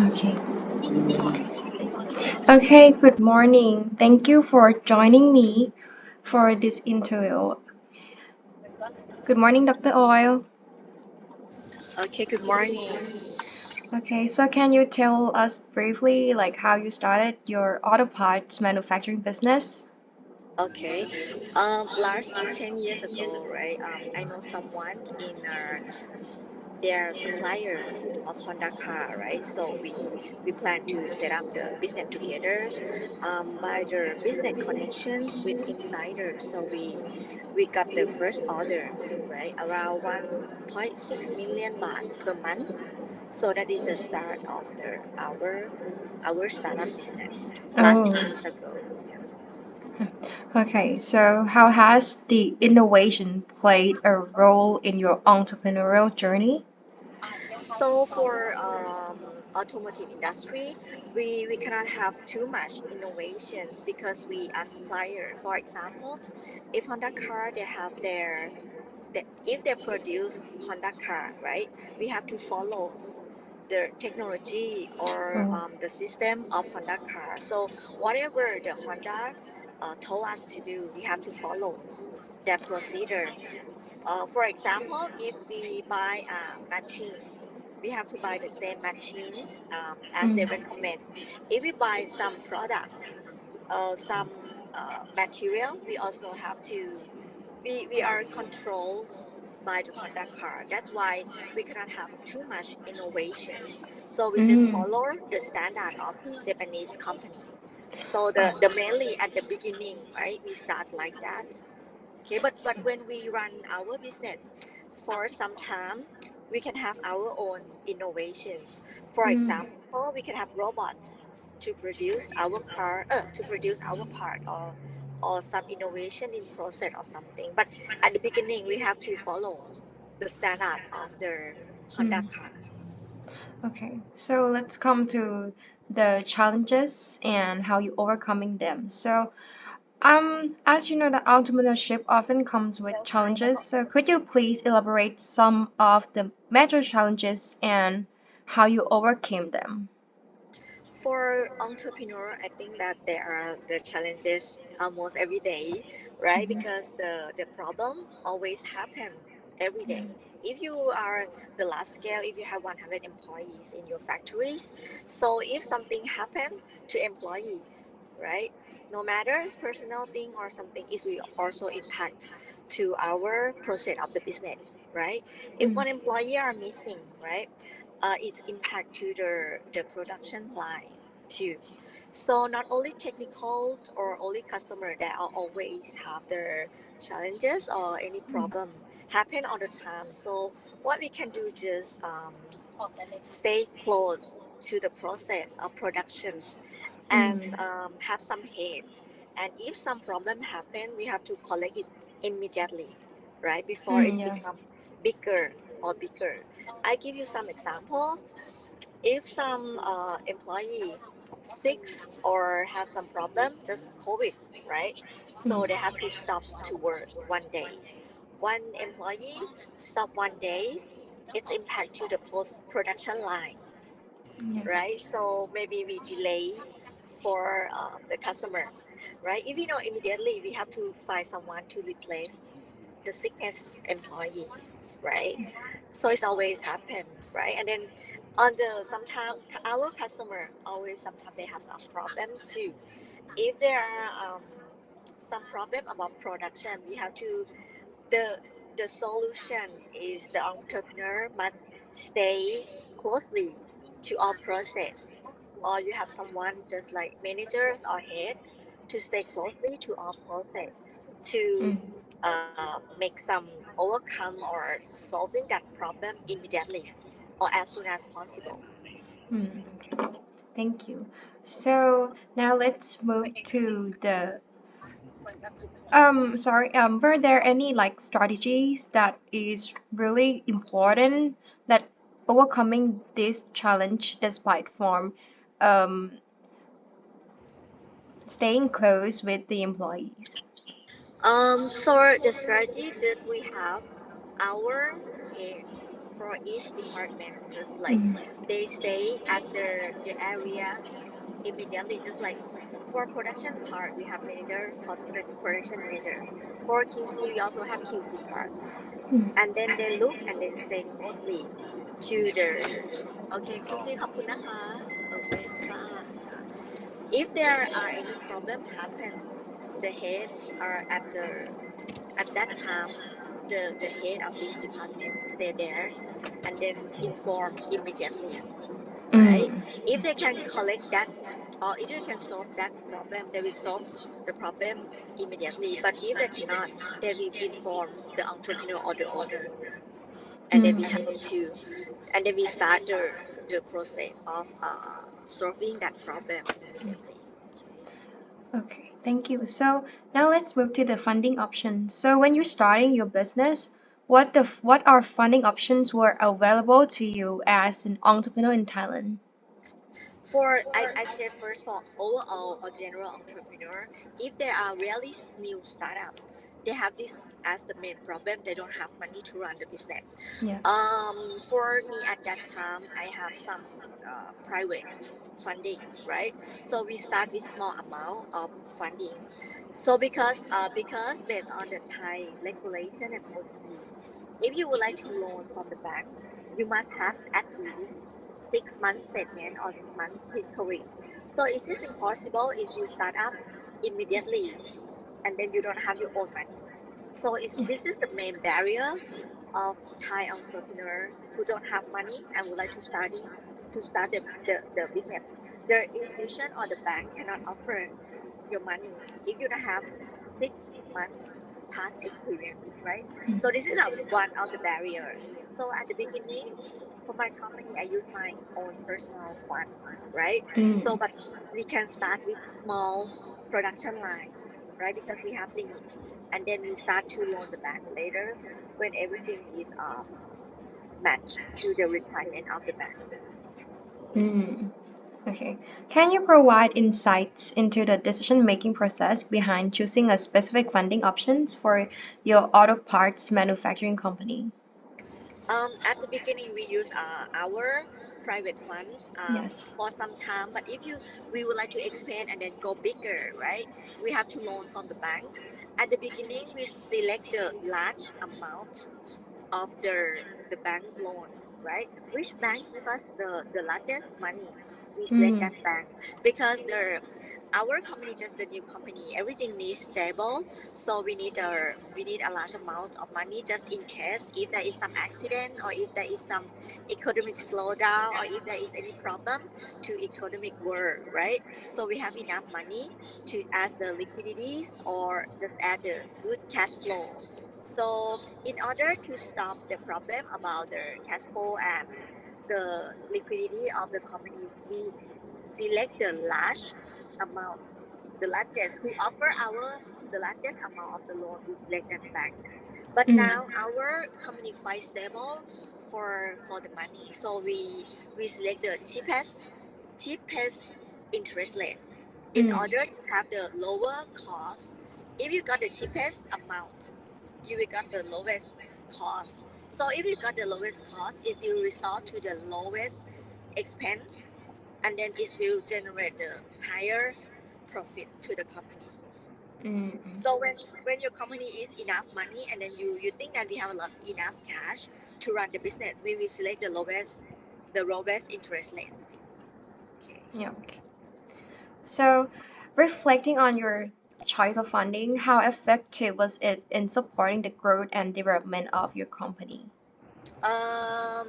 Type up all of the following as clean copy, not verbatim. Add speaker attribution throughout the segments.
Speaker 1: Okay. Okay, good morning. Thank you for joining me for this interview. Good morning, Dr. Oil.
Speaker 2: Okay, good morning.
Speaker 1: Okay, so can you tell us briefly like how you started your auto parts manufacturing business?
Speaker 2: Okay, last 10 years ago, right? I know someone in their supplier of Honda car, right? So we plan to set up the business together, by the business connections with insiders. So we got the first order, right? Around 1.6 million baht per month. So that is the start of our startup business last
Speaker 1: Oh,
Speaker 2: 10 years ago. Yeah.
Speaker 1: okay. So how has the innovation played a role in your entrepreneurial journey?
Speaker 2: So for automotive industry, we cannot have too much innovations because we are supplier. For example, if Honda car they have if they produce Honda car, right, we have to follow the technology or
Speaker 1: Oh,
Speaker 2: the system of Honda car. So whatever the Honda told us to do, we have to follow that procedure. For example, if we buy a machine, we have to buy the same machines as they
Speaker 1: mm,
Speaker 2: recommend. If we buy some product, some material, we also have to. We are controlled by the Honda car. That's why we cannot have too much innovations. So we just
Speaker 1: mm.
Speaker 2: follow the standard of Japanese company. So
Speaker 1: Oh,
Speaker 2: the mainly at the beginning, right? We start like that. Okay, but when we run our business for some time, we can have our own innovations. For
Speaker 1: mm,
Speaker 2: example, we can have robots to produce our car, to produce our part, or some innovation in process or something. But at the beginning, we have to follow the standard of the Honda
Speaker 1: mm.
Speaker 2: car.
Speaker 1: Okay, so let's come to the challenges and how you overcoming them. So, as you know, the entrepreneurship often comes with challenges. So, could you please elaborate some of the major challenges and how you overcame them?
Speaker 2: For entrepreneur, I think that there are the challenges almost every day, right?
Speaker 1: Mhm.
Speaker 2: Because the problem always happen every day.
Speaker 1: Mm,
Speaker 2: If you are the large scale, if you have 100 employees in your factories, so if something happen to employees, right? No matter it's personal thing or something, it will also impact to our process of the business, right? If
Speaker 1: mm,
Speaker 2: one employee are missing, right? Its impact to the production line too. So not only technical or only customer that are always have their challenges or any
Speaker 1: mm,
Speaker 2: problem happen all the time. So what we can do just stay close to the process of productions and
Speaker 1: mm,
Speaker 2: have some hate. And if some problem happen, we have to collect it immediately, right? Before it's
Speaker 1: yeah.
Speaker 2: become bigger or bigger. I give you some examples. If some employee sick or have some problem, just COVID, right? So they
Speaker 1: Mm,
Speaker 2: have to stop to work one day. One employee stop one day, it's impact to the post production line,
Speaker 1: yeah.
Speaker 2: right? So maybe we delay for the customer, right? If we know immediately, we have to find someone to replace the sickness employees, right? So it's always happen, right? And then on the sometimes our customer always sometimes they have some problem too. If there are some problem about production, we have to the the solution is the entrepreneur must stay closely to our process, or you have someone just like managers or head to stay closely to our process to
Speaker 1: Mm,
Speaker 2: make some overcome or solving that problem immediately or as soon as possible.
Speaker 1: okay. Thank you. So now let's move to the sorry, were there any like strategies that is really important that overcoming this challenge despite from um, staying close with the employees?
Speaker 2: So the strategy that we have our head. for each department, just like
Speaker 1: Mm.
Speaker 2: they stay at the area immediately. Just like for production part, we have manager, production managers. For QC, we also have QC parts,
Speaker 1: Mm.
Speaker 2: and then they look and then stay closely to the. Okay, QC ขอบคุณนะคะ Okay ค่ะ if there are any problem happen, the head are at that time, the head of each department stay there and then inform immediately, right?
Speaker 1: Mm.
Speaker 2: If they can collect that or if they can solve that problem, they will solve the problem immediately. But if they cannot, they will inform the entrepreneur or the owner, and then we
Speaker 1: Mm.
Speaker 2: have to, and then we start the process of solving that problem immediately. Okay.
Speaker 1: Okay, thank you. So now let's move to the funding options. So when you're starting your business, what are funding options were available to you as an entrepreneur in Thailand?
Speaker 2: For I said first for overall or general entrepreneur, if they are really new startup, they have this as the main problem. They don't have money to run the business.
Speaker 1: Yeah.
Speaker 2: For me at that time, I have some private funding, right? So we start with small amount of funding. So because based on the Thai regulation and policy, if you would like to loan from the bank, you must have at least 6 month statement or 6 month history. So is this impossible if you start up immediately and then you don't have your own money? So this is the main barrier of Thai entrepreneur who don't have money and would like to start the business. The institution or the bank cannot offer your money if you don't have 6 month past experience, right? So this is one of the barrier. So at the beginning, for my company, I use my own personal fund, right? So
Speaker 1: Mm.
Speaker 2: but we can start with small production line, right? Because we have limit, and then we start to loan the bank later when everything is matched to the requirement of the bank. Okay.
Speaker 1: Mm. Okay. Can you provide insights into the decision-making process behind choosing a specific funding options for your auto parts manufacturing company?
Speaker 2: At the beginning, we use our private funds
Speaker 1: Yes.
Speaker 2: for some time. But if we would like to expand and then go bigger, right? We have to loan from the bank. At the beginning, we select the large amount of the bank loan, right? Which bank give us the largest money? We select
Speaker 1: Mm.
Speaker 2: that bank because our company just the new company. Everything needs stable, so we need a large amount of money just in case if there is some accident or if there is some economic slowdown or if there is any problem to economic world, right? So we have enough money to add the liquidities or just add the good cash flow. So in order to stop the problem about the cash flow and the liquidity of the company, we select the large amount, the largest who offer our the largest amount of the loan. We select that bank. But
Speaker 1: Mm.
Speaker 2: now our company quite stable for the money, so we select the cheapest interest rate in
Speaker 1: Mm.
Speaker 2: order to have the lower cost. If you got the cheapest amount, you will got the lowest cost. So if you got the lowest cost, it will result to the lowest expense, and then it will generate the higher profit to the company.
Speaker 1: Mm.
Speaker 2: So when your company is enough money and then you think that we have a lot enough cash to run the business, we will select the lowest interest rate. Okay.
Speaker 1: Yeah. Okay. So, reflecting on your choice of funding, how effective was it in supporting the growth and development of your company?
Speaker 2: Um,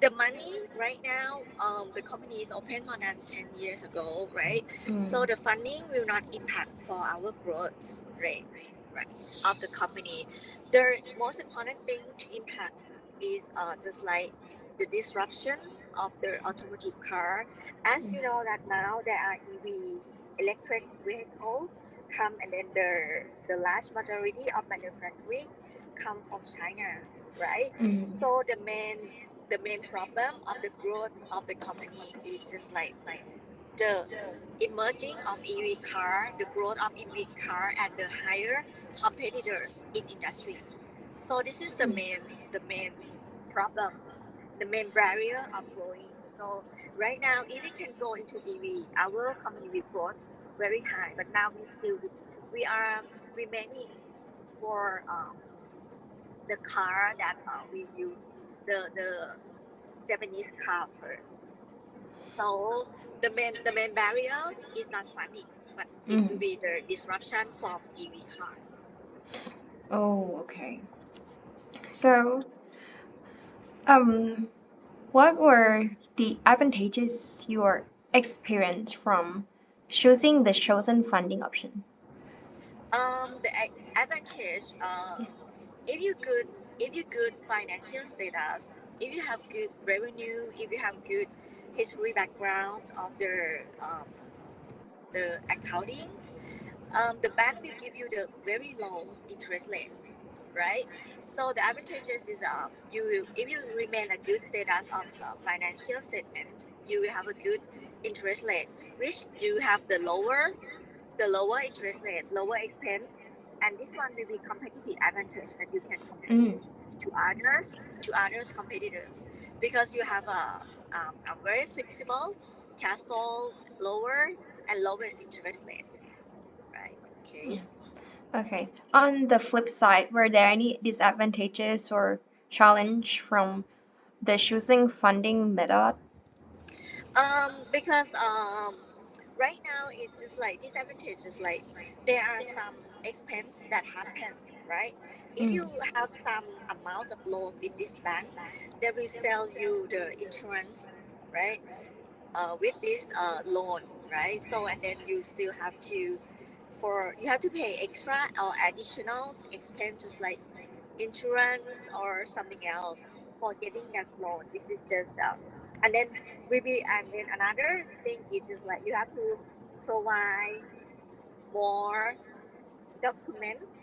Speaker 2: the money right now, the company is open more than 10 years ago, right? So
Speaker 1: Mm.
Speaker 2: the funding will not impact for our growth rate, right, of the company. The most important thing to impact is just like the disruptions of the automotive car. As you know that now there are EV electric vehicle come, and then the large majority of manufacturing come from China, right?
Speaker 1: Mm.
Speaker 2: So the main problem of the growth of the company is just like the emerging of EV car, the growth of EV car, and the higher competitors in industry. So this is the main problem the main barrier of growing. So right now, if we can go into EV, our company will growth very high. But now we are remaining for the car that we use, the Japanese car first. So the main barrier is not funding, but it will
Speaker 1: Mm.
Speaker 2: be the disruption from EV car.
Speaker 1: Oh, okay. So, um, what were the advantages you experienced from choosing the chosen funding option?
Speaker 2: The advantage, if you good, if you good financial status, if you have good revenue, if you have good history background of the accounting, the bank will give you the very low interest rates, right? So the advantages is if you remain a good status of financial statement, you will have a good interest rate, which you have the lower interest rate, lower expense, and this one will be competitive advantage that you can compete
Speaker 1: Mm.
Speaker 2: to others competitors because you have a very flexible cash flow, lower and lowest interest rate, right?
Speaker 1: Yeah.
Speaker 2: Okay.
Speaker 1: Okay. On the flip side, were there any disadvantages or challenge from the choosing funding method?
Speaker 2: Because right now it's just like disadvantages like there are some expense that happen, right? If
Speaker 1: Mm.
Speaker 2: you have some amount of loan with this bank, they will sell you the insurance, right? With this loan, right? So and then you still have to you have to pay extra or additional expenses like insurance or something else for getting that loan. This is just and then and then another thing is just like you have to provide more documents,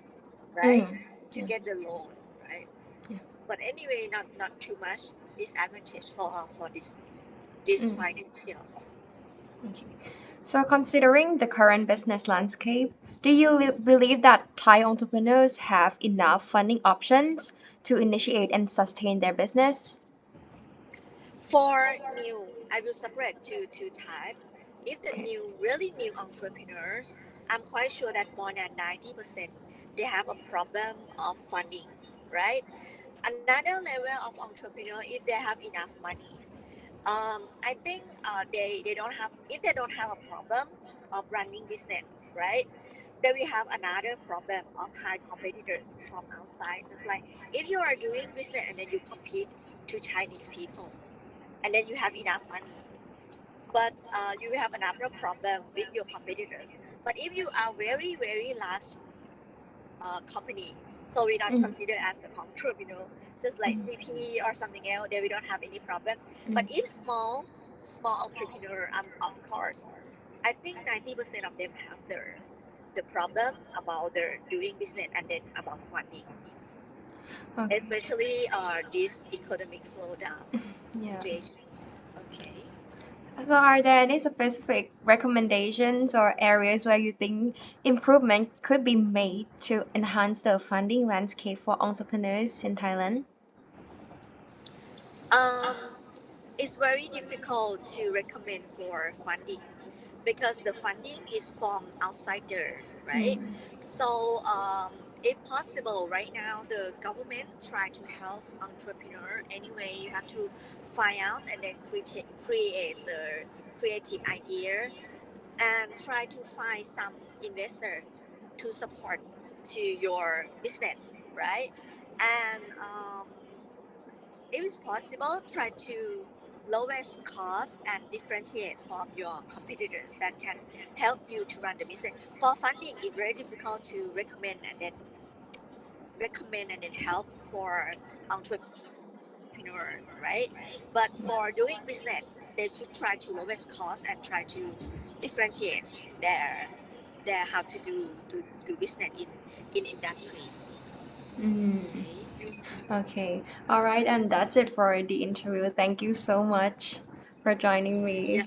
Speaker 2: right,
Speaker 1: Mm.
Speaker 2: to
Speaker 1: Yeah.
Speaker 2: get the loan, right?
Speaker 1: Yeah.
Speaker 2: But anyway, not too much disadvantage for this
Speaker 1: Mm.
Speaker 2: financials.
Speaker 1: Okay. So, considering the current business landscape, do you believe that Thai entrepreneurs have enough funding options to initiate and sustain their business?
Speaker 2: For new, I will separate two type. If the
Speaker 1: Okay.
Speaker 2: really new entrepreneurs, I'm quite sure that more than 90% they have a problem of funding, right? Another level of entrepreneur, if they have enough money, I think they don't have if they don't have a problem of running business, right? Then we have another problem of high competitors from outside. It's like if you are doing business and then you compete to Chinese people and then you have enough money, but you have another problem with your competitors. But if you are very large company, so we not
Speaker 1: Mm.
Speaker 2: consider as the entrepreneur, just like
Speaker 1: Mm.
Speaker 2: CP or something else, then we don't have any problem. But
Speaker 1: Mm.
Speaker 2: if small entrepreneur, of course, I think 90% of them have the problem about their doing business and then about funding,
Speaker 1: Okay.
Speaker 2: especially this economic slowdown
Speaker 1: Yeah.
Speaker 2: situation. Okay.
Speaker 1: So, are there any specific recommendations or areas where you think improvement could be made to enhance the funding landscape for entrepreneurs in Thailand?
Speaker 2: Um, it's very difficult to recommend for funding because the funding is from outsider, right?
Speaker 1: Mm.
Speaker 2: So, if possible, right now the government try to help entrepreneur. Anyway, you have to find out and then create the creative idea and try to find some investor to support to your business, right? And if it's possible, try to lowest cost and differentiate from your competitors that can help you to run the business. For funding, it's very difficult to recommend and then help for entrepreneur, right? But for doing business, they should try to lowest cost and try to differentiate their how to do business in industry.
Speaker 1: Mm.
Speaker 2: Okay.
Speaker 1: Okay. All right. And that's it for the interview. Thank you so much for joining
Speaker 2: Yeah.
Speaker 1: me.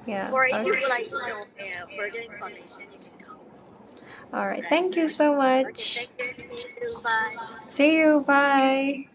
Speaker 1: Yeah.
Speaker 2: For if you would
Speaker 1: Okay.
Speaker 2: like to know further information, you can call me.
Speaker 1: All right.
Speaker 2: Right.
Speaker 1: Thank you so
Speaker 2: Okay.
Speaker 1: much.
Speaker 2: Thank you. See you. Bye.
Speaker 1: See you. Bye.